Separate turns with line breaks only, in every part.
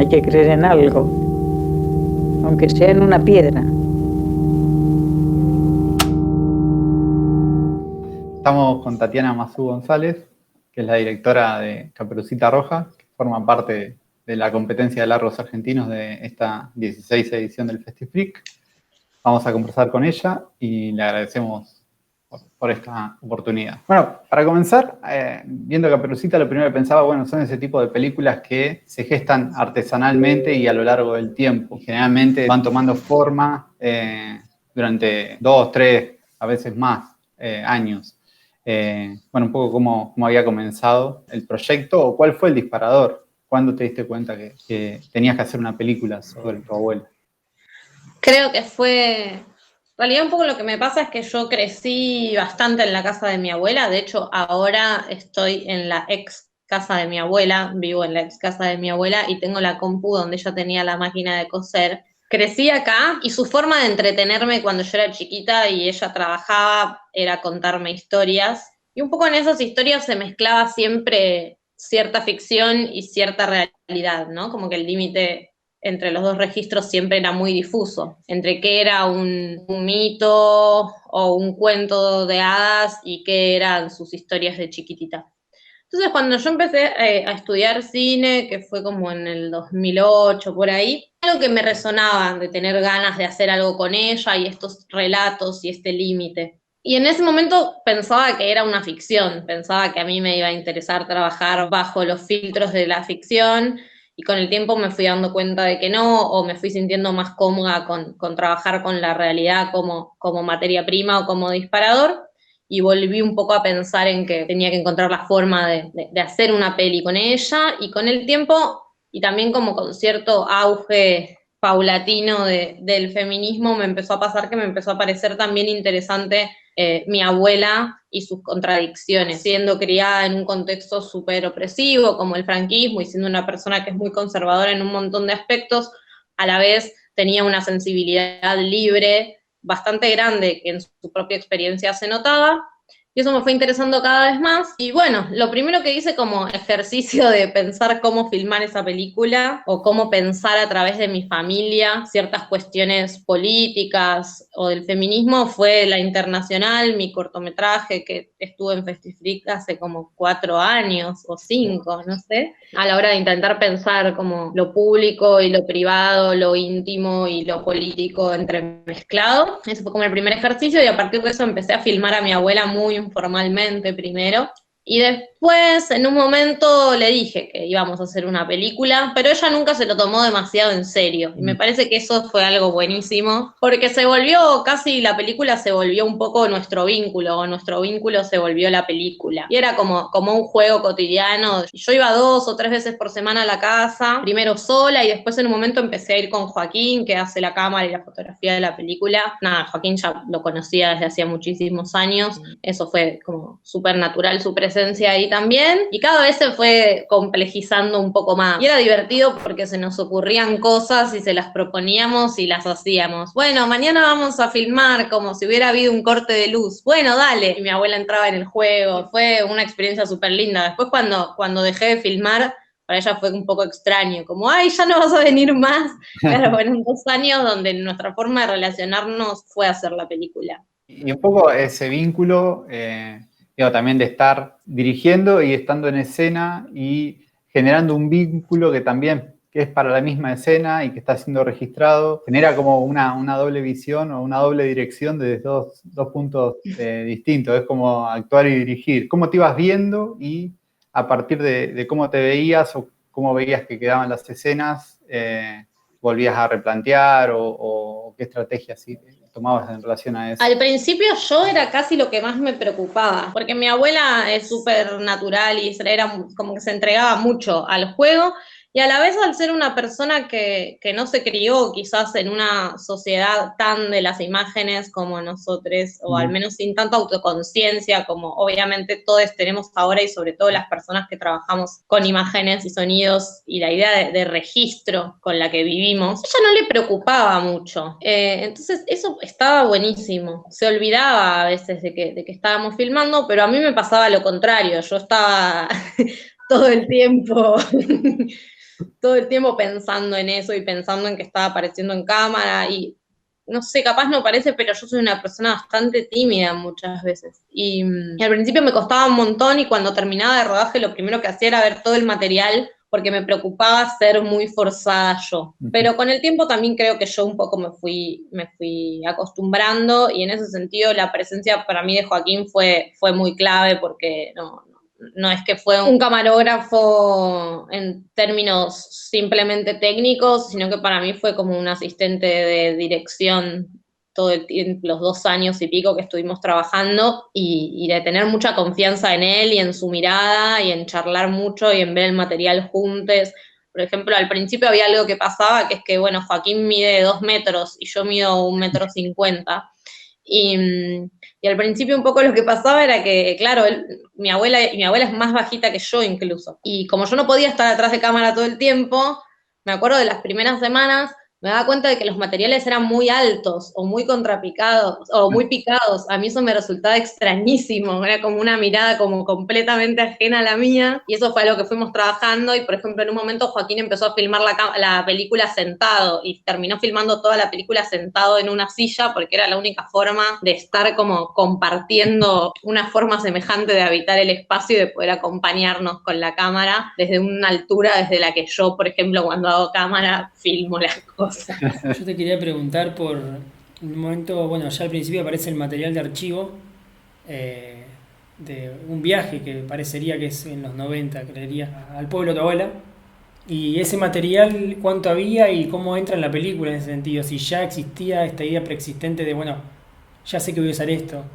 Hay que creer en algo, aunque sea en una piedra.
Estamos con Tatiana Mazú González, que es la directora de Caperucita Roja, que forma parte de la competencia de largos argentinos de esta 16 edición del FestiFreak. Vamos a conversar con ella y le agradecemos por esta oportunidad. Bueno, para comenzar, viendo Caperucita, lo primero que pensaba, bueno, son ese tipo de películas que se gestan artesanalmente y a lo largo del tiempo. Generalmente van tomando forma durante 2, 3, a veces más años. Bueno, un poco cómo había comenzado el proyecto o cuál fue el disparador. ¿Cuándo te diste cuenta que tenías que hacer una película sobre tu abuela?
Creo que fue... En realidad un poco lo que me pasa es que yo crecí bastante en la casa de mi abuela. De hecho, ahora estoy en la ex casa de mi abuela, vivo en la ex casa de mi abuela y tengo la compu donde ella tenía la máquina de coser. Crecí acá y su forma de entretenerme cuando yo era chiquita y ella trabajaba era contarme historias. Y un poco en esas historias se mezclaba siempre cierta ficción y cierta realidad, ¿no? Como que el límite entre los dos registros siempre era muy difuso, entre qué era un mito o un cuento de hadas y qué eran sus historias de chiquitita. Entonces, cuando yo empecé a estudiar cine, que fue como en el 2008, por ahí, algo que me resonaba de tener ganas de hacer algo con ella y estos relatos y este límite. Y en ese momento pensaba que era una ficción, pensaba que a mí me iba a interesar trabajar bajo los filtros de la ficción, y con el tiempo me fui dando cuenta de que no, o me fui sintiendo más cómoda con trabajar con la realidad como materia prima o como disparador, y volví un poco a pensar en que tenía que encontrar la forma de hacer una peli con ella, y con el tiempo, y también como con cierto auge paulatino del feminismo, me empezó a pasar que me empezó a parecer también interesante mi abuela y sus contradicciones, siendo criada en un contexto súper opresivo como el franquismo y siendo una persona que es muy conservadora en un montón de aspectos, a la vez tenía una sensibilidad libre bastante grande que en su propia experiencia se notaba, y eso me fue interesando cada vez más. Y bueno, lo primero que hice como ejercicio de pensar cómo filmar esa película o cómo pensar a través de mi familia ciertas cuestiones políticas o del feminismo fue La Internacional, mi cortometraje que estuvo en FestiFreak hace como 4 años o 5, no sé, a la hora de intentar pensar como lo público y lo privado, lo íntimo y lo político entremezclado. Ese fue como el primer ejercicio, y a partir de eso empecé a filmar a mi abuela muy informalmente primero. Y después, en un momento, le dije que íbamos a hacer una película, pero ella nunca se lo tomó demasiado en serio. Y me parece que eso fue algo buenísimo, porque se volvió, casi la película se volvió un poco nuestro vínculo, o nuestro vínculo se volvió la película. Y era como un juego cotidiano. Yo iba 2 o 3 veces por semana a la casa, primero sola, y después en un momento empecé a ir con Joaquín, que hace la cámara y la fotografía de la película. Nada, Joaquín ya lo conocía desde hacía muchísimos años. Eso fue como súper natural su presencia ahí también, y cada vez se fue complejizando un poco más. Y era divertido porque se nos ocurrían cosas y se las proponíamos y las hacíamos. Bueno, mañana vamos a filmar como si hubiera habido un corte de luz. Bueno, dale. Y mi abuela entraba en el juego. Fue una experiencia súper linda. Después cuando dejé de filmar, para ella fue un poco extraño, como, ay, ya no vas a venir más. Claro, fueron 2 años donde nuestra forma de relacionarnos fue hacer la película.
Y un poco ese vínculo, digo, también de estar dirigiendo y estando en escena y generando un vínculo que también que es para la misma escena y que está siendo registrado, genera como una doble visión o una doble dirección desde dos puntos distintos. Es como actuar y dirigir. ¿Cómo te ibas viendo y a partir de cómo te veías o cómo veías que quedaban las escenas, volvías a replantear o qué estrategias tomabas en relación a eso?
Al principio yo era casi lo que más me preocupaba, porque mi abuela es súper natural y era como que se entregaba mucho al juego, y a la vez al ser una persona que no se crió quizás en una sociedad tan de las imágenes como nosotros, o al menos sin tanta autoconciencia como obviamente todos tenemos ahora, y sobre todo las personas que trabajamos con imágenes y sonidos y la idea de registro con la que vivimos, ella no le preocupaba mucho. Entonces eso estaba buenísimo. Se olvidaba a veces de que estábamos filmando, pero a mí me pasaba lo contrario. Yo estaba todo el tiempo todo el tiempo pensando en eso y pensando en que estaba apareciendo en cámara y no sé, capaz no parece, pero yo soy una persona bastante tímida muchas veces. Y al principio me costaba un montón y cuando terminaba de rodaje lo primero que hacía era ver todo el material porque me preocupaba ser muy forzada yo. Pero con el tiempo también creo que yo un poco me fui acostumbrando y en ese sentido la presencia para mí de Joaquín fue muy clave porque no es que fue un camarógrafo en términos simplemente técnicos, sino que para mí fue como un asistente de dirección todo el tiempo, los 2 años y pico que estuvimos trabajando y de tener mucha confianza en él y en su mirada y en charlar mucho y en ver el material juntos. Por ejemplo, al principio había algo que pasaba, que es que, bueno, Joaquín mide 2 metros y yo mido 1,50 m. Y al principio un poco lo que pasaba era que, claro, mi abuela es más bajita que yo incluso. Y como yo no podía estar atrás de cámara todo el tiempo, me acuerdo de las primeras semanas, me daba cuenta de que los materiales eran muy altos o muy contrapicados o muy picados. A mí eso me resultaba extrañísimo, era como una mirada como completamente ajena a la mía y eso fue algo que fuimos trabajando y por ejemplo en un momento Joaquín empezó a filmar la película sentado y terminó filmando toda la película sentado en una silla porque era la única forma de estar como compartiendo una forma semejante de habitar el espacio y de poder acompañarnos con la cámara desde una altura desde la que yo, por ejemplo, cuando hago cámara, filmo las cosas.
Yo te quería preguntar por un momento, bueno, ya al principio aparece el material de archivo eh, de un viaje que parecería que es en los 90 creería, al pueblo de tu abuela. Y ese material, ¿cuánto había y cómo entra en la película en ese sentido? Si ya existía esta idea preexistente de, bueno, ya sé que voy a usar esto.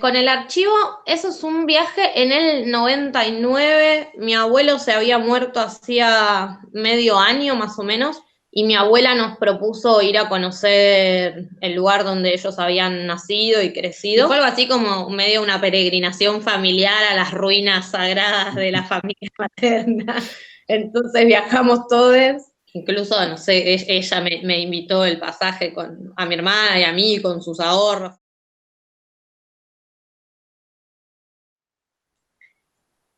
Con el archivo, eso es un viaje en el 99. Mi abuelo se había muerto hacía medio año más o menos y mi abuela nos propuso ir a conocer el lugar donde ellos habían nacido y crecido. Y fue algo así como medio una peregrinación familiar a las ruinas sagradas de la familia materna. Entonces viajamos todos. Incluso, no sé, ella me invitó el pasaje a mi hermana y a mí con sus ahorros.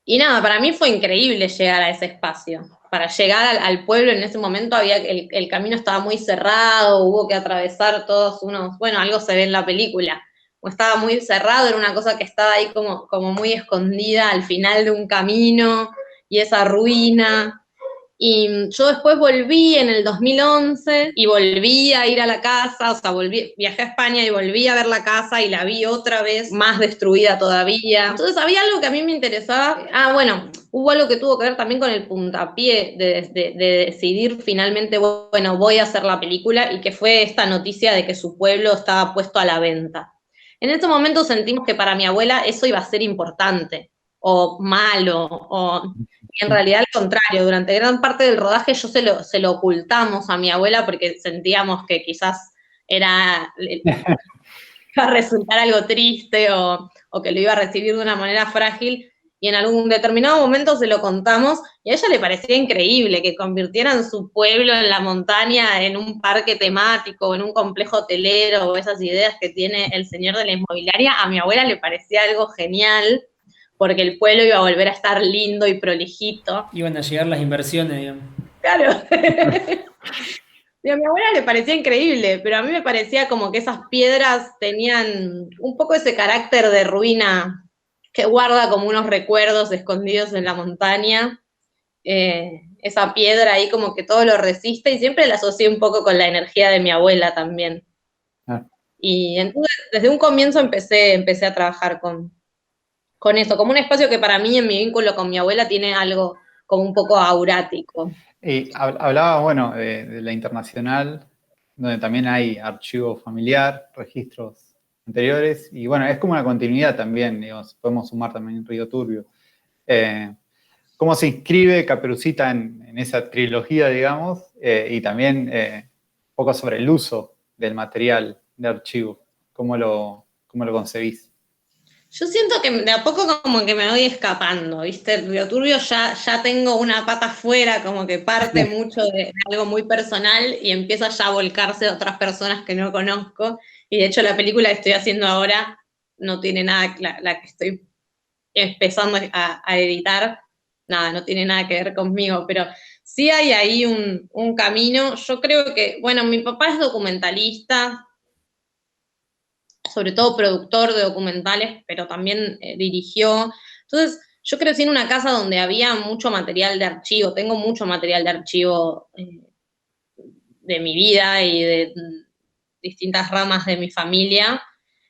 Y nada, para mí fue increíble llegar a ese espacio. Para llegar al pueblo en ese momento el camino estaba muy cerrado, hubo que atravesar todos bueno, algo se ve en la película, o estaba muy cerrado, era una cosa que estaba ahí como muy escondida al final de un camino, y esa ruina. Y yo después volví en el 2011 y volví a ir a la casa, o sea, viajé a España y volví a ver la casa y la vi otra vez más destruida todavía. Entonces había algo que a mí me interesaba. Bueno, hubo algo que tuvo que ver también con el puntapié de decidir finalmente, bueno, voy a hacer la película y que fue esta noticia de que su pueblo estaba puesto a la venta. En ese momento sentimos que para mi abuela eso iba a ser importante o malo, y en realidad al contrario, durante gran parte del rodaje yo se lo ocultamos a mi abuela porque sentíamos que quizás iba a resultar algo triste o que lo iba a recibir de una manera frágil, y en algún determinado momento se lo contamos, y a ella le parecía increíble que convirtieran su pueblo en la montaña en un parque temático, en un complejo hotelero, o esas ideas que tiene el señor de la inmobiliaria. A mi abuela le parecía algo genial, porque el pueblo iba a volver a estar lindo y prolijito.
Iban a llegar las inversiones, digamos.
Claro. Y a mi abuela le parecía increíble, pero a mí me parecía como que esas piedras tenían un poco ese carácter de ruina que guarda como unos recuerdos escondidos en la montaña. Esa piedra ahí como que todo lo resiste y siempre la asocié un poco con la energía de mi abuela también.
Ah.
Y entonces desde un comienzo empecé a trabajar con eso, como un espacio que para mí en mi vínculo con mi abuela tiene algo como un poco aurático.
Y hablaba, bueno, de la internacional, donde también hay archivo familiar, registros anteriores, y bueno, es como una continuidad también, digamos, podemos sumar también Río Turbio. ¿Cómo se inscribe Caperucita en esa trilogía, digamos? Y también un poco sobre el uso del material de archivo, ¿cómo lo concebís?
Yo siento que de a poco como que me voy escapando, ¿viste? El Río Turbio ya tengo una pata afuera, como que parte mucho de algo muy personal y empieza ya a volcarse a otras personas que no conozco. Y de hecho la película que estoy haciendo ahora no tiene nada, la que estoy empezando a editar, nada, no tiene nada que ver conmigo, pero sí hay ahí un camino. Yo creo que, bueno, mi papá es documentalista, sobre todo productor de documentales, pero también dirigió. Entonces, yo crecí en una casa donde había mucho material de archivo, tengo mucho material de archivo de mi vida y de distintas ramas de mi familia.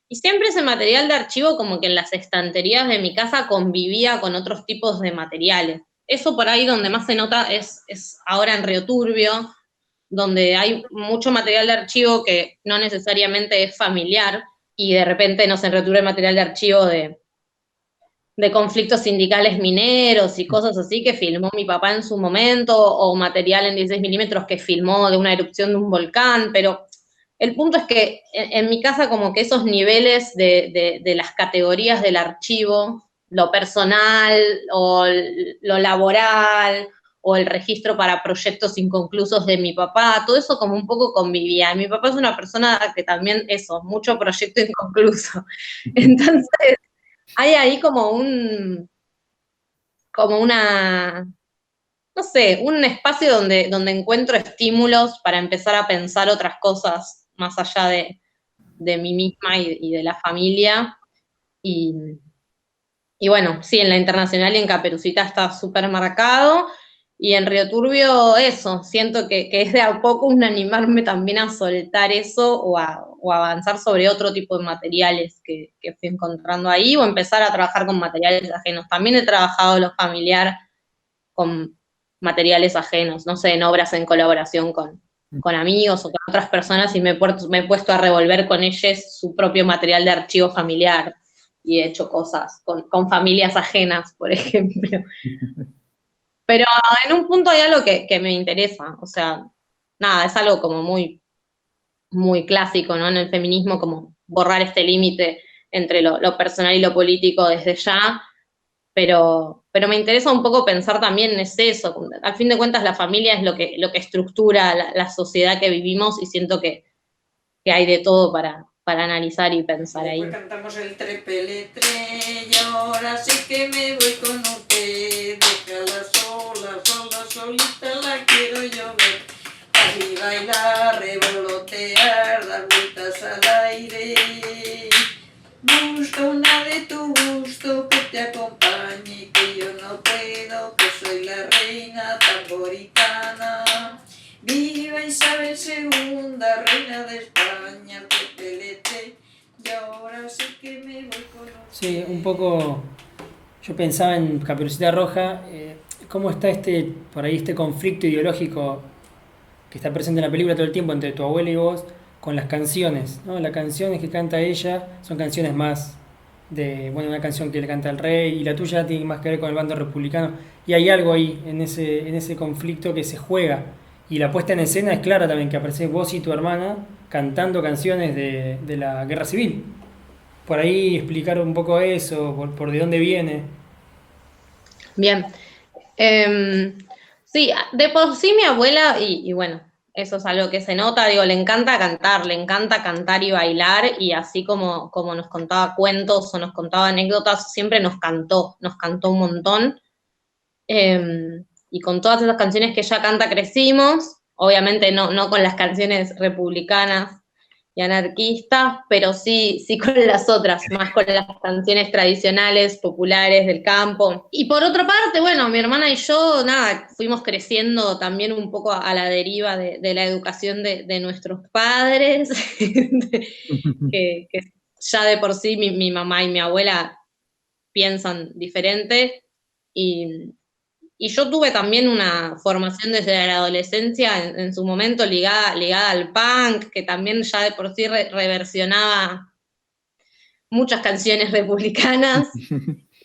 Y siempre ese material de archivo como que en las estanterías de mi casa convivía con otros tipos de materiales. Eso por ahí donde más se nota es ahora en Río Turbio, donde hay mucho material de archivo que no necesariamente es familiar, y de repente nos enretura el material de archivo de conflictos sindicales mineros y cosas así que filmó mi papá en su momento, o material en 16 milímetros que filmó de una erupción de un volcán, pero el punto es que en mi casa como que esos niveles de las categorías del archivo, lo personal o lo laboral o el registro para proyectos inconclusos de mi papá, todo eso como un poco convivía. Y mi papá es una persona que también eso, mucho proyecto inconcluso. Entonces, hay ahí como una, no sé, un espacio donde encuentro estímulos para empezar a pensar otras cosas más allá de mí misma y de la familia. Y, y bueno, sí, en la Internacional y en Caperucita está súper marcado. Y en Río Turbio eso, siento que es de a poco un animarme también a soltar eso o a avanzar sobre otro tipo de materiales que fui encontrando ahí, o empezar a trabajar con materiales ajenos. También he trabajado lo familiar con materiales ajenos, no sé, en obras en colaboración con amigos o con otras personas, y me he puesto a revolver con ellos su propio material de archivo familiar y he hecho cosas con familias ajenas, por ejemplo. Pero en un punto hay algo que me interesa, o sea, nada, es algo como muy, muy clásico, ¿no? En el feminismo, como borrar este límite entre lo personal y lo político desde ya, pero me interesa un poco pensar también es eso. Al fin de cuentas, la familia es lo que estructura la sociedad que vivimos, y siento que hay de todo para analizar y pensar ahí.
Después cantamos el trepeletre y ahora sí que me voy con usted. Déjala sola, sola, solita la quiero yo ver. Así bailar, revolotear, dar vueltas al aire. Busca una de tu gusto que te acompañe, que yo no puedo, que soy la reina tamboritana. Viva Isabel II, reina de España, trepelete, y ahora sí que me voy con usted.
Sí, un poco yo pensaba en Caperucita Roja, cómo está por ahí este conflicto ideológico que está presente en la película todo el tiempo entre tu abuela y vos, con las canciones, ¿no? Las canciones que canta ella son canciones más bueno, una canción que le canta el rey, y la tuya tiene más que ver con el bando republicano, y hay algo ahí en ese conflicto que se juega, y la puesta en escena es clara también, que aparece vos y tu hermana cantando canciones de la guerra civil. Por ahí explicar un poco eso, por de dónde viene.
Bien. Sí, de por sí mi abuela, y bueno, eso es algo que se nota, digo, le encanta cantar y bailar, y así como nos contaba cuentos o nos contaba anécdotas, siempre nos cantó un montón. Y con todas esas canciones que ella canta crecimos, obviamente no con las canciones republicanas y anarquistas, pero sí con las otras, más con las canciones tradicionales, populares del campo. Y por otra parte, bueno, mi hermana y yo, nada, fuimos creciendo también un poco a la deriva de la educación de nuestros padres, que ya de por sí mi mamá y mi abuela piensan diferente, y yo tuve también una formación desde la adolescencia, en su momento ligada al punk, que también ya de por sí reversionaba muchas canciones republicanas.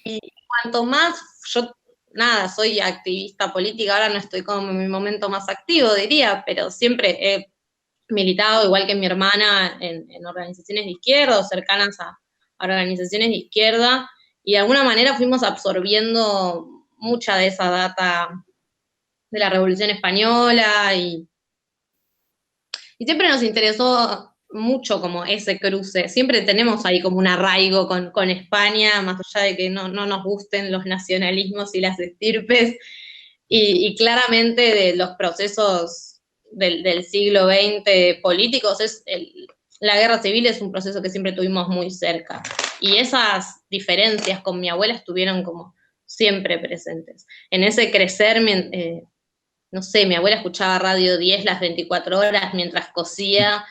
Y cuanto más yo, nada, soy activista política, ahora no estoy como en mi momento más activo, diría, pero siempre he militado, igual que mi hermana, en organizaciones de izquierda o cercanas a organizaciones de izquierda, y de alguna manera fuimos absorbiendo mucha de esa data de la Revolución Española, y siempre nos interesó mucho como ese cruce. Siempre tenemos ahí como un arraigo con España, más allá de que no nos gusten los nacionalismos y las estirpes. Y claramente de los procesos del siglo XX políticos, la guerra civil es un proceso que siempre tuvimos muy cerca. Y esas diferencias con mi abuela estuvieron como siempre presentes. En ese crecer, no sé, mi abuela escuchaba Radio 10 las 24 horas mientras cosía,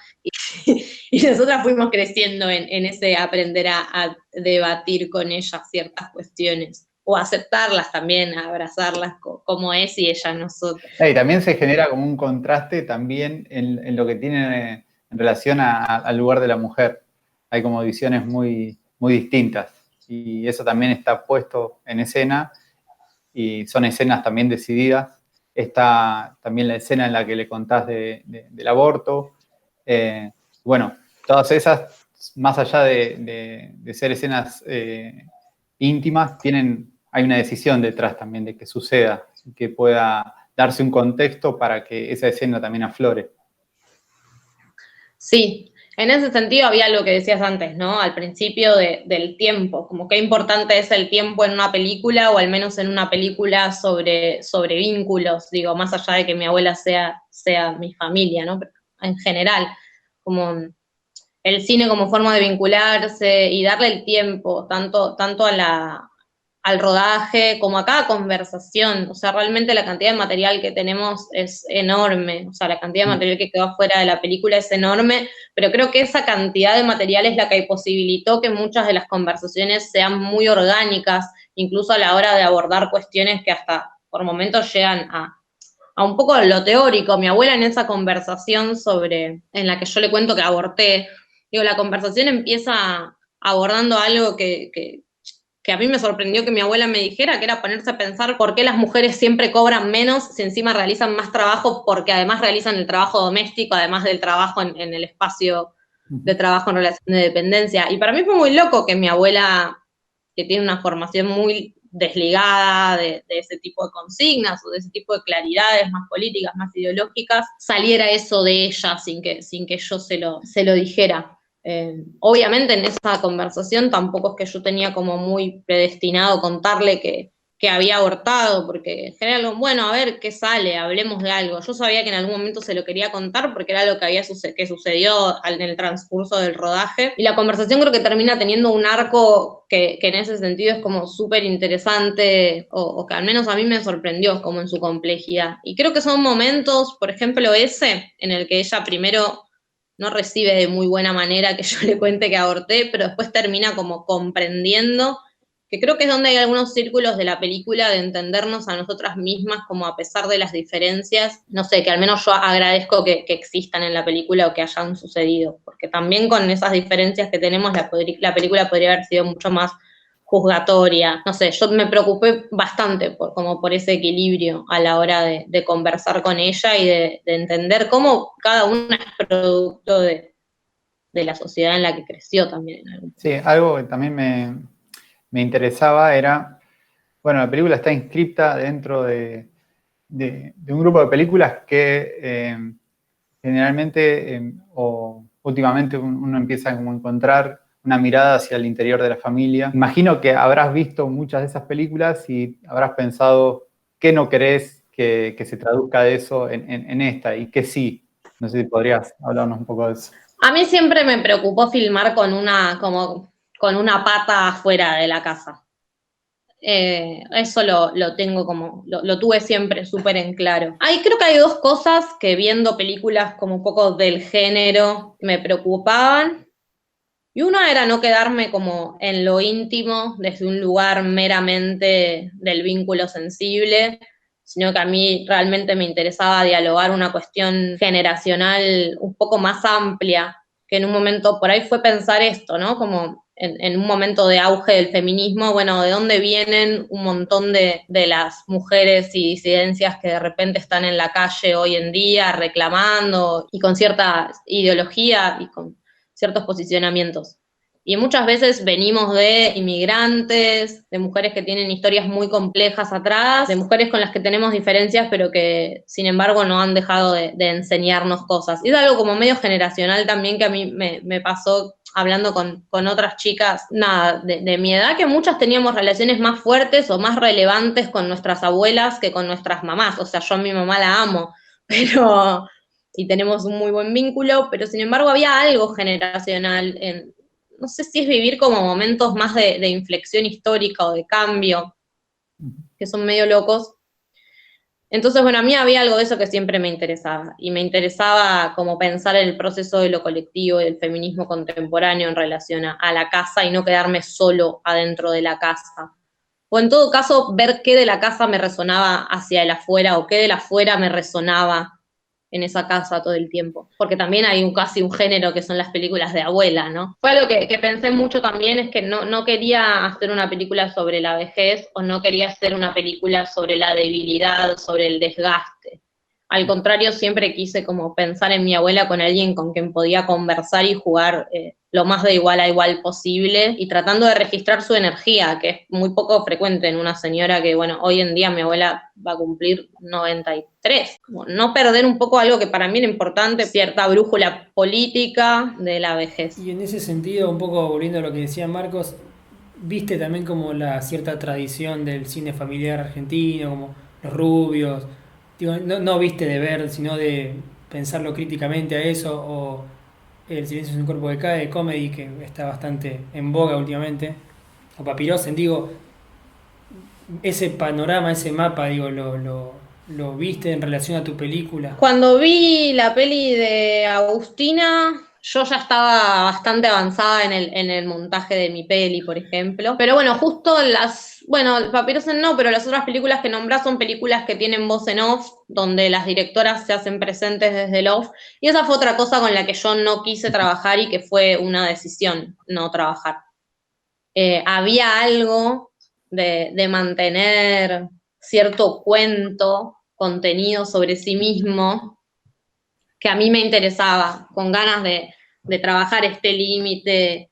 y nosotras fuimos creciendo en ese aprender a debatir con ella ciertas cuestiones, o aceptarlas también, a abrazarlas como es y ella nosotros.
Y también se genera como un contraste también en lo que tiene en relación al lugar de la mujer. Hay como visiones muy, muy distintas, y eso también está puesto en escena, y son escenas también decididas. Está también la escena en la que le contás del aborto. Bueno, todas esas, más allá de ser escenas íntimas, hay una decisión detrás también de que suceda, que pueda darse un contexto para que esa escena también aflore.
Sí, en ese sentido había lo que decías antes, ¿no? Al principio del tiempo, como qué importante es el tiempo en una película, o al menos en una película sobre vínculos, digo, más allá de que mi abuela sea mi familia, ¿no? Pero en general, como el cine como forma de vincularse y darle el tiempo, tanto al rodaje como a cada conversación. O sea, realmente la cantidad de material que tenemos es enorme. O sea, la cantidad de material que quedó afuera de la película es enorme, pero creo que esa cantidad de material es la que posibilitó que muchas de las conversaciones sean muy orgánicas, incluso a la hora de abordar cuestiones que hasta por momentos llegan a un poco lo teórico. Mi abuela en esa conversación en la que yo le cuento que aborté, digo, la conversación empieza abordando algo que a mí me sorprendió que mi abuela me dijera, que era ponerse a pensar por qué las mujeres siempre cobran menos si encima realizan más trabajo, porque además realizan el trabajo doméstico, además del trabajo en el espacio de trabajo en relación de dependencia. Y para mí fue muy loco que mi abuela, que tiene una formación muy desligada de ese tipo de consignas o de ese tipo de claridades más políticas, más ideológicas, saliera eso de ella sin que yo se lo dijera. Obviamente en esa conversación tampoco es que yo tenía como muy predestinado contarle que había abortado, porque en general, bueno, a ver qué sale, hablemos de algo. Yo sabía que en algún momento se lo quería contar porque era algo que sucedió en el transcurso del rodaje, y la conversación creo que termina teniendo un arco que en ese sentido es como súper interesante, o que al menos a mí me sorprendió como en su complejidad. Y creo que son momentos, por ejemplo ese, en el que ella primero no recibe de muy buena manera que yo le cuente que aborté, pero después termina como comprendiendo, que creo que es donde hay algunos círculos de la película de entendernos a nosotras mismas, como a pesar de las diferencias, no sé, que al menos yo agradezco que existan en la película o que hayan sucedido, porque también con esas diferencias que tenemos, la película podría haber sido mucho más juzgatoria. No sé, yo me preocupé bastante por ese equilibrio a la hora de conversar con ella y de entender cómo cada una es producto de la sociedad en la que creció también.
Sí, algo que también me interesaba era, bueno, la película está inscripta dentro de un grupo de películas que generalmente o últimamente uno empieza como a encontrar una mirada hacia el interior de la familia. Imagino que habrás visto muchas de esas películas y habrás pensado qué no querés que se traduzca de eso en esta, y qué sí. No sé si podrías hablarnos un poco de eso.
A mí siempre me preocupó filmar con una pata afuera de la casa. Eso lo tengo como, lo tuve siempre súper en claro. Creo que hay dos cosas que viendo películas como un poco del género me preocupaban. Y una era no quedarme como en lo íntimo, desde un lugar meramente del vínculo sensible, sino que a mí realmente me interesaba dialogar una cuestión generacional un poco más amplia, que en un momento por ahí fue pensar esto, ¿no? Como en un momento de auge del feminismo, bueno, ¿de dónde vienen un montón de las mujeres y disidencias que de repente están en la calle hoy en día reclamando y con cierta ideología y con ciertos posicionamientos? Y muchas veces venimos de inmigrantes, de mujeres que tienen historias muy complejas atrás, de mujeres con las que tenemos diferencias, pero que sin embargo no han dejado de enseñarnos cosas. Y es algo como medio generacional también que a mí me pasó hablando con otras chicas, nada, de mi edad, que muchas teníamos relaciones más fuertes o más relevantes con nuestras abuelas que con nuestras mamás. O sea, yo a mi mamá la amo, pero y tenemos un muy buen vínculo, pero sin embargo había algo generacional en, no sé si es vivir como momentos más de inflexión histórica o de cambio, que son medio locos. Entonces, bueno, a mí había algo de eso que siempre me interesaba, y me interesaba como pensar en el proceso de lo colectivo y del feminismo contemporáneo en relación a la casa y no quedarme solo adentro de la casa. O en todo caso, ver qué de la casa me resonaba hacia el afuera o qué del afuera me resonaba en esa casa todo el tiempo. Porque también hay casi un género que son las películas de abuela, ¿no? Fue algo que pensé mucho también, es que no quería hacer una película sobre la vejez o no quería hacer una película sobre la debilidad, sobre el desgaste. Al contrario, siempre quise como pensar en mi abuela con alguien con quien podía conversar y jugar lo más de igual a igual posible y tratando de registrar su energía, que es muy poco frecuente en una señora que, bueno, hoy en día mi abuela va a cumplir 93. Como no perder un poco algo que para mí era importante, cierta brújula política de la vejez.
Y en ese sentido, un poco volviendo a lo que decía Marcos, viste también como la cierta tradición del cine familiar argentino, como Los Rubios. Digo, no viste de ver, sino de pensarlo críticamente a eso, o El silencio es un cuerpo que cae, comedy, que está bastante en boga últimamente, o Papirosen, digo, ese panorama, ese mapa, digo, lo viste en relación a tu película.
Cuando vi la peli de Agustina, yo ya estaba bastante avanzada en el montaje de mi peli, por ejemplo. Pero bueno, justo Papirosen no, pero las otras películas que nombrás son películas que tienen voz en off, donde las directoras se hacen presentes desde el off. Y esa fue otra cosa con la que yo no quise trabajar y que fue una decisión no trabajar. Había algo de mantener cierto cuento, contenido sobre sí mismo, que a mí me interesaba, con ganas de trabajar este límite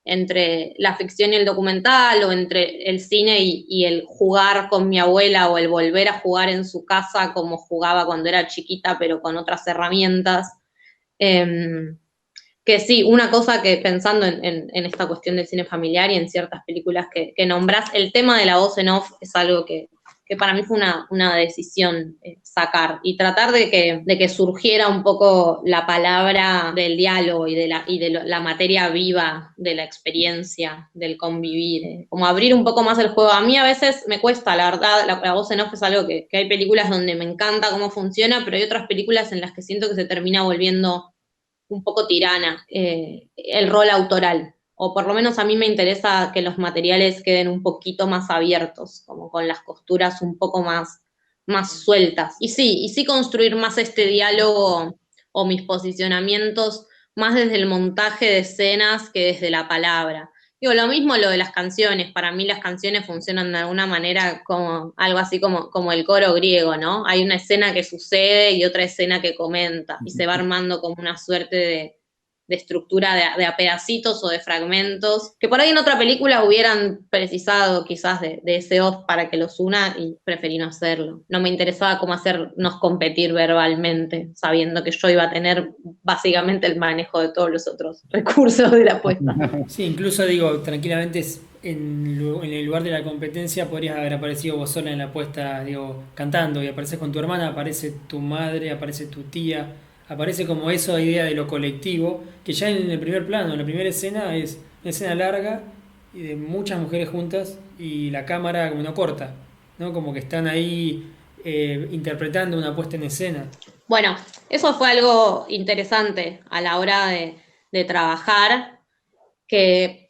entre la ficción y el documental, o entre el cine y el jugar con mi abuela, o el volver a jugar en su casa como jugaba cuando era chiquita, pero con otras herramientas. Que sí, una cosa que pensando en esta cuestión del cine familiar y en ciertas películas que nombrás, el tema de la voz en off es algo que para mí fue una decisión sacar, y tratar de que surgiera un poco la palabra del diálogo y de la materia viva de la experiencia, del convivir, como abrir un poco más el juego. A mí a veces me cuesta, la verdad, la voz en off es algo que hay películas donde me encanta cómo funciona, pero hay otras películas en las que siento que se termina volviendo un poco tirana el rol autoral, o por lo menos a mí me interesa que los materiales queden un poquito más abiertos, como con las costuras un poco más sueltas. Y sí construir más este diálogo o mis posicionamientos más desde el montaje de escenas que desde la palabra. Digo, lo mismo lo de las canciones. Para mí las canciones funcionan de alguna manera como algo así como el coro griego, ¿no? Hay una escena que sucede y otra escena que comenta, y se va armando como una suerte de estructura de a pedacitos o de fragmentos, que por ahí en otra película hubieran precisado quizás de ese off para que los una, y preferí no hacerlo. No me interesaba cómo hacernos competir verbalmente, sabiendo que yo iba a tener básicamente el manejo de todos los otros recursos de la puesta.
Sí, incluso digo, tranquilamente en el lugar de la competencia podrías haber aparecido vos sola en la puesta, digo, cantando, y apareces con tu hermana, aparece tu madre, aparece tu tía, aparece como esa idea de lo colectivo, que ya en el primer plano, en la primera escena, es una escena larga y de muchas mujeres juntas, y la cámara como no corta, ¿no? Como que están ahí interpretando una puesta en escena.
Bueno, eso fue algo interesante a la hora de trabajar, que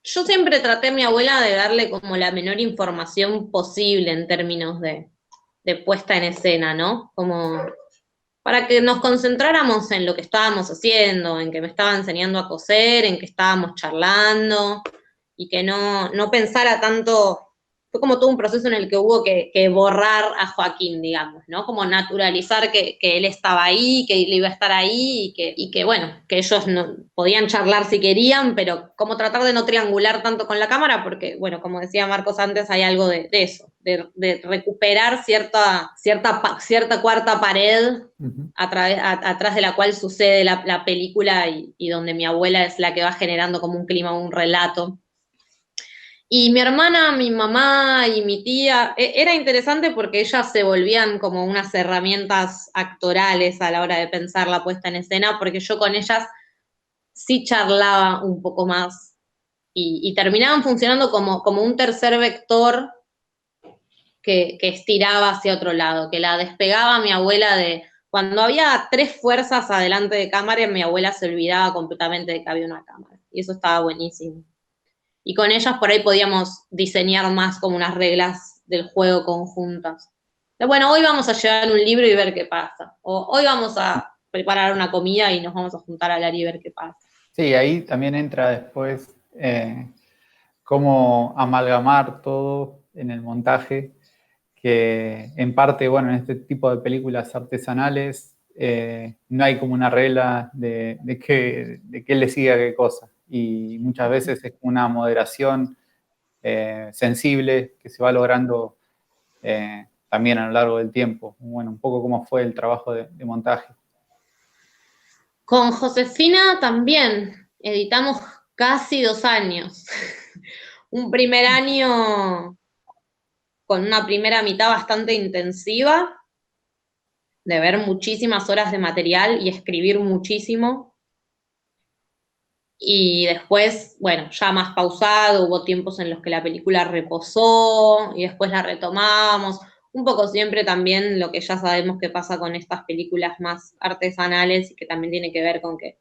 yo siempre traté a mi abuela de darle como la menor información posible en términos de puesta en escena, ¿no? Como para que nos concentráramos en lo que estábamos haciendo, en que me estaba enseñando a coser, en que estábamos charlando, y que no pensara tanto. Fue como todo un proceso en el que hubo que borrar a Joaquín, digamos, ¿no? Como naturalizar que él estaba ahí, que él iba a estar ahí, y que bueno, que ellos no podían charlar si querían, pero como tratar de no triangular tanto con la cámara, porque, bueno, como decía Marcos antes, hay algo de eso, de recuperar cierta cuarta pared atrás de la cual sucede la película y donde mi abuela es la que va generando como un clima, un relato. Y mi hermana, mi mamá y mi tía, era interesante porque ellas se volvían como unas herramientas actorales a la hora de pensar la puesta en escena, porque yo con ellas sí charlaba un poco más y terminaban funcionando como un tercer vector que estiraba hacia otro lado, que la despegaba mi abuela de... Cuando había 3 fuerzas adelante de cámara, mi abuela se olvidaba completamente de que había una cámara. Y eso estaba buenísimo. Y con ellas por ahí podíamos diseñar más como unas reglas del juego conjuntas. Bueno, hoy vamos a llevar un libro y ver qué pasa. O hoy vamos a preparar una comida y nos vamos a juntar a hablar y ver qué pasa.
Sí, ahí también entra después cómo amalgamar todo en el montaje, que en parte, bueno, en este tipo de películas artesanales no hay como una regla de qué le sigue a qué cosa. Y muchas veces es una moderación sensible que se va logrando también a lo largo del tiempo. Bueno, un poco cómo fue el trabajo de montaje.
Con Josefina también editamos casi 2 años. Un primer año con una primera mitad bastante intensiva, de ver muchísimas horas de material y escribir muchísimo. Y después, bueno, ya más pausado, hubo tiempos en los que la película reposó y después la retomamos. Un poco siempre también lo que ya sabemos que pasa con estas películas más artesanales y que también tiene que ver con que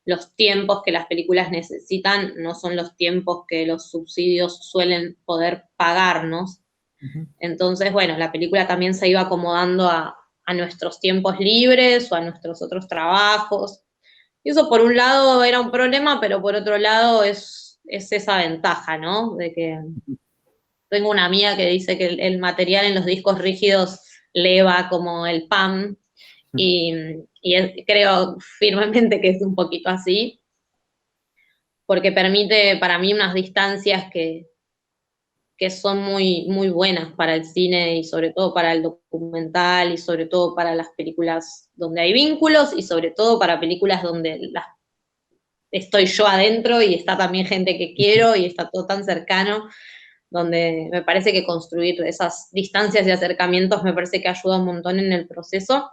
los tiempos que las películas necesitan no son los tiempos que los subsidios suelen poder pagarnos. Entonces, bueno, la película también se iba acomodando a nuestros tiempos libres o a nuestros otros trabajos. Y eso por un lado era un problema, pero por otro lado es esa ventaja, ¿no? De que tengo una amiga que dice que el material en los discos rígidos le va como el pan, y creo firmemente que es un poquito así, porque permite para mí unas distancias que son muy, muy buenas para el cine y sobre todo para el documental y sobre todo para las películas donde hay vínculos y sobre todo para películas donde estoy yo adentro y está también gente que quiero y está todo tan cercano, donde me parece que construir esas distancias y acercamientos me parece que ayuda un montón en el proceso.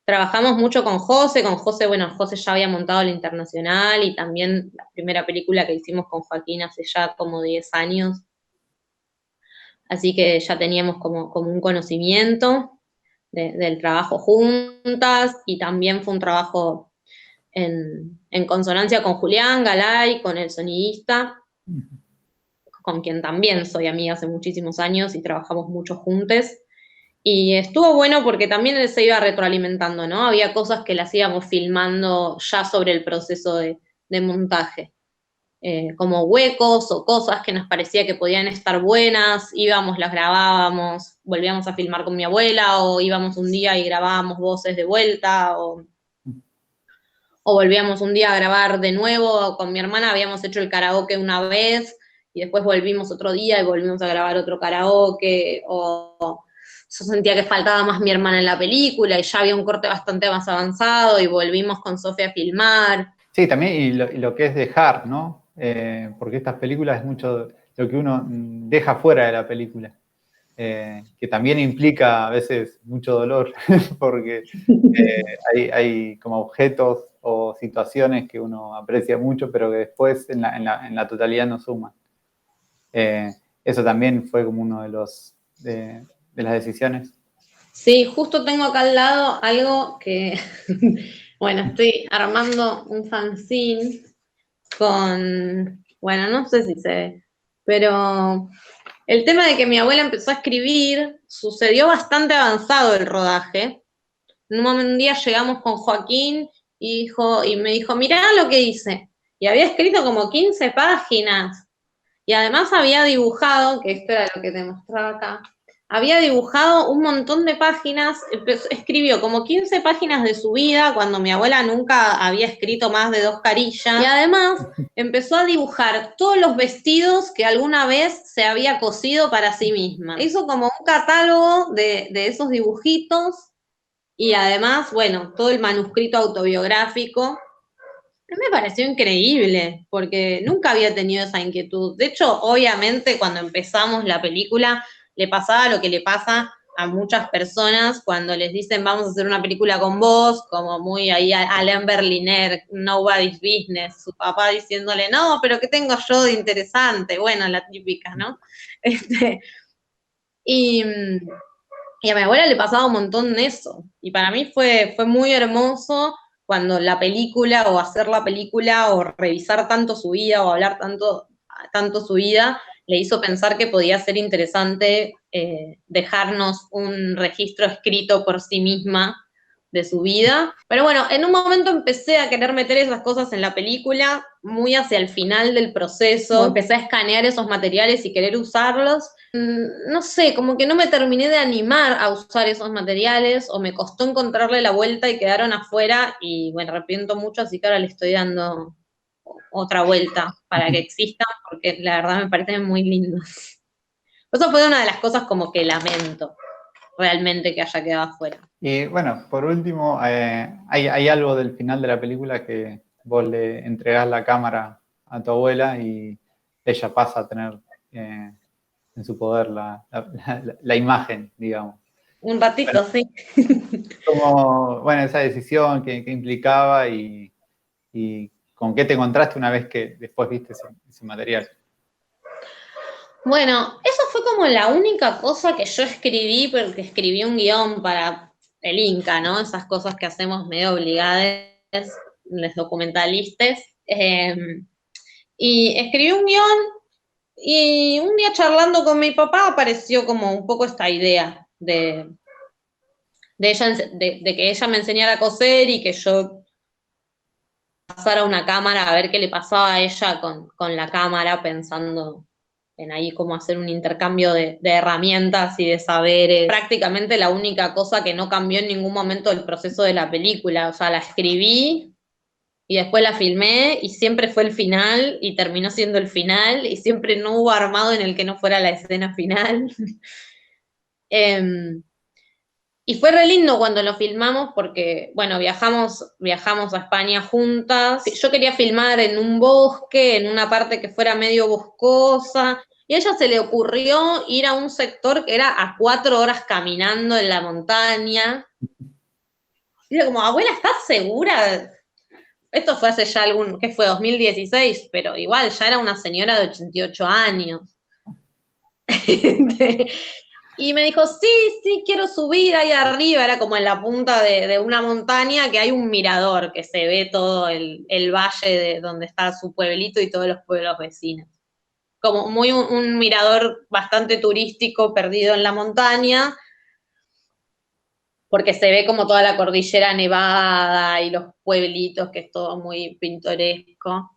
Trabajamos mucho con José, bueno, José ya había montado el Internacional y también la primera película que hicimos con Joaquín hace ya como 10 años. Así que ya teníamos como un conocimiento del trabajo juntas y también fue un trabajo en consonancia con Julián Galay, con el sonidista, con quien también soy amiga hace muchísimos años y trabajamos mucho juntos. Y estuvo bueno porque también él se iba retroalimentando, ¿no? Había cosas que las íbamos filmando ya sobre el proceso de montaje. Como huecos o cosas que nos parecía que podían estar buenas, íbamos, las grabábamos, volvíamos a filmar con mi abuela, o íbamos un día y grabábamos voces de vuelta, o volvíamos un día a grabar de nuevo, con mi hermana habíamos hecho el karaoke una vez, y después volvimos otro día y volvimos a grabar otro karaoke, o yo sentía que faltaba más mi hermana en la película, y ya había un corte bastante más avanzado, y volvimos con Sofía a filmar.
Sí, también, y lo que es dejar, ¿no? Porque estas películas es mucho lo que uno deja fuera de la película, que también implica a veces mucho dolor, porque hay como objetos o situaciones que uno aprecia mucho, pero que después en la totalidad no suman. Eso también fue como uno de las decisiones.
Sí, justo tengo acá al lado algo que, bueno, estoy armando un fanzine con, bueno, no sé si se ve, pero el tema de que mi abuela empezó a escribir sucedió bastante avanzado el rodaje. Un día llegamos con Joaquín y me dijo, mirá lo que hice. Y había escrito como 15 páginas. Y además había dibujado, que esto era lo que te mostraba acá, había dibujado un montón de páginas, escribió como 15 páginas de su vida, cuando mi abuela nunca había escrito más de 2 carillas, y además empezó a dibujar todos los vestidos que alguna vez se había cosido para sí misma. Hizo como un catálogo de esos dibujitos, y además, bueno, todo el manuscrito autobiográfico. Me pareció increíble, porque nunca había tenido esa inquietud. De hecho, obviamente, cuando empezamos la película, le pasaba lo que le pasa a muchas personas cuando les dicen vamos a hacer una película con vos, como muy ahí Alain Berliner, Nobody's Business, su papá diciéndole, no, pero ¿qué tengo yo de interesante? Bueno, la típica, ¿no? Y, y a mi abuela le pasaba un montón de eso. Y para mí fue muy hermoso cuando la película, o hacer la película, o revisar tanto su vida, o hablar tanto su vida, le hizo pensar que podía ser interesante dejarnos un registro escrito por sí misma de su vida. Pero bueno, en un momento empecé a querer meter esas cosas en la película, muy hacia el final del proceso, empecé a escanear esos materiales y querer usarlos. No sé, como que no me terminé de animar a usar esos materiales, o me costó encontrarle la vuelta y quedaron afuera, y me arrepiento mucho, así que ahora le estoy dando otra vuelta para que existan, porque la verdad me parecen muy lindos. Eso fue una de las cosas como que lamento realmente que haya quedado afuera.
Y bueno, por último, hay algo del final de la película que vos le entregás la cámara a tu abuela y ella pasa a tener en su poder la imagen, digamos.
Un ratito,
bueno,
sí.
Como, bueno, esa decisión que implicaba y con qué te encontraste una vez que después viste ese material.
Bueno, eso fue como la única cosa que yo escribí, porque escribí un guión para el Inca, ¿no? Esas cosas que hacemos medio obligadas los documentalistas. Y escribí un guión, y un día charlando con mi papá apareció como un poco esta idea de que ella me enseñara a coser y que yo pasara una cámara a ver qué le pasaba a ella con la cámara, pensando en ahí cómo hacer un intercambio de herramientas y de saberes. Prácticamente la única cosa que no cambió en ningún momento del proceso de la película. O sea, la escribí y después la filmé, y siempre fue el final, y terminó siendo el final, y siempre no hubo armado en el que no fuera la escena final. Y fue re lindo cuando lo filmamos porque, bueno, viajamos a España juntas. Yo quería filmar en un bosque, en una parte que fuera medio boscosa, y a ella se le ocurrió ir a un sector que era a 4 horas caminando en la montaña. Y era como, abuela, ¿estás segura? Esto fue hace ya ¿qué fue? 2016, pero igual ya era una señora de 88 años. Y me dijo, sí, quiero subir ahí arriba. Era como en la punta de una montaña que hay un mirador, que se ve todo el valle de donde está su pueblito y todos los pueblos vecinos. Como muy un mirador bastante turístico, perdido en la montaña, porque se ve como toda la cordillera nevada y los pueblitos, que es todo muy pintoresco.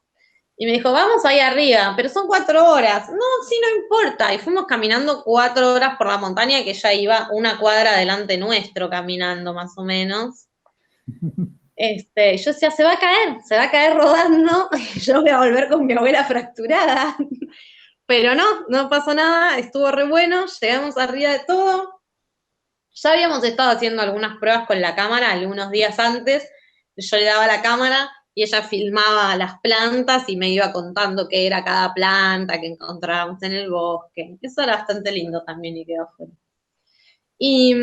Y me dijo, vamos ahí arriba, pero son 4 horas. No, sí, no importa. Y fuimos caminando 4 horas por la montaña, que ella iba 1 cuadra delante nuestro caminando, más o menos. Yo decía, se va a caer rodando, y yo voy a volver con mi abuela fracturada. Pero no pasó nada, estuvo re bueno, llegamos arriba de todo. Ya habíamos estado haciendo algunas pruebas con la cámara algunos días antes. Yo le daba la cámara y ella filmaba las plantas y me iba contando qué era cada planta que encontrábamos en el bosque. Eso era bastante lindo también, y quedó fuera. Y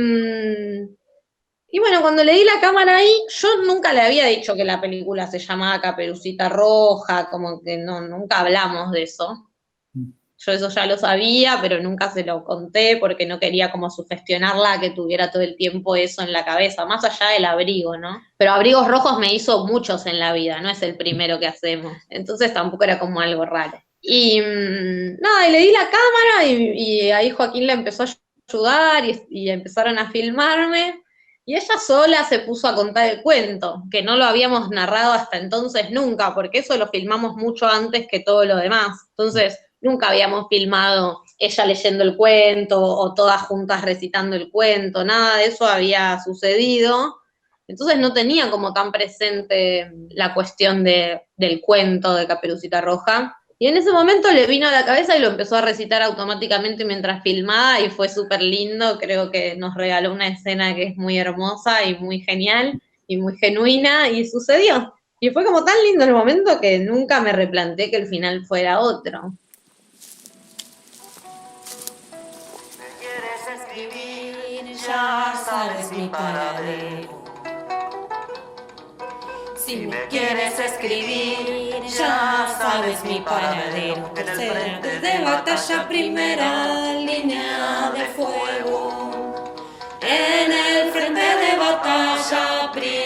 bueno, cuando le di la cámara ahí, yo nunca le había dicho que la película se llamaba Caperucita Roja, como que nunca hablamos de eso. Yo eso ya lo sabía, pero nunca se lo conté porque no quería como sugestionarla, que tuviera todo el tiempo eso en la cabeza, más allá del abrigo, ¿no? Pero abrigos rojos me hizo muchos en la vida, no es el primero que hacemos. Entonces tampoco era como algo raro. Y nada, y le di la cámara y ahí Joaquín la empezó a ayudar y empezaron a filmarme. Y ella sola se puso a contar el cuento, que no lo habíamos narrado hasta entonces nunca, porque eso lo filmamos mucho antes que todo lo demás. Entonces, nunca habíamos filmado ella leyendo el cuento o todas juntas recitando el cuento, nada de eso había sucedido. Entonces no tenía como tan presente la cuestión del cuento de Caperucita Roja. Y en ese momento le vino a la cabeza y lo empezó a recitar automáticamente mientras filmaba y fue súper lindo. Creo que nos regaló una escena que es muy hermosa y muy genial y muy genuina y sucedió. Y fue como tan lindo el momento que nunca me replanteé que el final fuera otro.
¿Quieres escribir? Ya sabes mi paradero. Si me quieres escribir, ya sabes mi paradero. Tercera de batalla, primera línea de fuego. En el frente de batalla, primera.